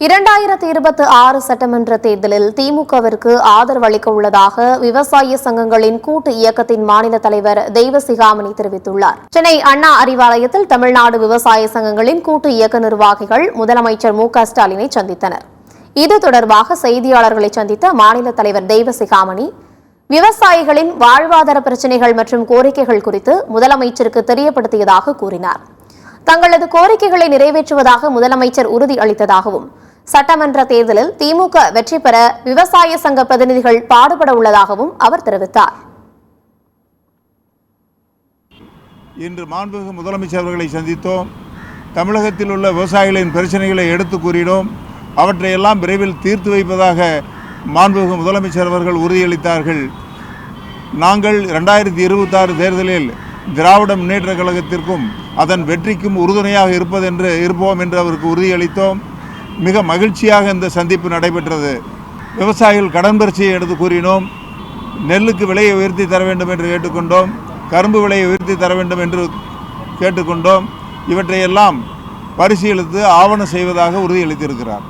2026 சட்டமன்ற தேர்தலில் திமுகவிற்கு ஆதரவு அளிக்க உள்ளதாக விவசாய சங்கங்களின் கூட்டு இயக்கத்தின் மாநில தலைவர் தெய்வசிகாமணி தெரிவித்துள்ளார். சென்னை அண்ணா அறிவாலயத்தில் தமிழ்நாடு விவசாய சங்கங்களின் கூட்டு இயக்க நிர்வாகிகள் முதலமைச்சர் மு.க.ஸ்டாலினை சந்தித்தனர். இது தொடர்பாக செய்தியாளர்களை சந்தித்த மாநில தலைவர் தெய்வசிகாமணி விவசாயிகளின் வாழ்வாதார பிரச்சினைகள் மற்றும் கோரிக்கைகள் குறித்து முதலமைச்சருக்கு தெரியப்படுத்தியதாக கூறினார். தங்களது கோரிக்கைகளை நிறைவேற்றுவதாக முதலமைச்சர் உறுதி அளித்ததாகவும் சட்டமன்ற தேர்தலில் திமுக வெற்றி பெற விவசாய சங்க பிரதிநிதிகள் பாடுபட உள்ளதாகவும் அவர் தெரிவித்தார். இன்று மாண்புமிகு முதலமைச்சர் அவர்களை சந்தித்தோம். தமிழகத்தில் உள்ள விவசாயிகளின் பிரச்சனைகளை எடுத்து கூறினோம். அவற்றையெல்லாம் விரைவில் தீர்த்து வைப்பதாக மாண்புமிகு முதலமைச்சர் அவர்கள் உறுதியளித்தார்கள். நாங்கள் 2026 தேர்தலில் திராவிட முன்னேற்ற கழகத்திற்கும் அதன் வெற்றிக்கும் உறுதுணையாக இருப்போம் என்று அவருக்கு உறுதியளித்தோம். மிக மகிழ்ச்சியாக இந்த சந்திப்பு நடைபெற்றது. விவசாயிகள் கடன் பிரச்சனையை எடுத்து கூறினோம். நெல்லுக்கு விலையை உயர்த்தி தர வேண்டும் என்று கேட்டுக்கொண்டோம். கரும்பு விலையை உயர்த்தி தர வேண்டும் என்று கேட்டுக்கொண்டோம். இவற்றையெல்லாம் பரிசீலித்து ஆவணம் செய்வதாக உறுதியளித்திருக்கிறார்.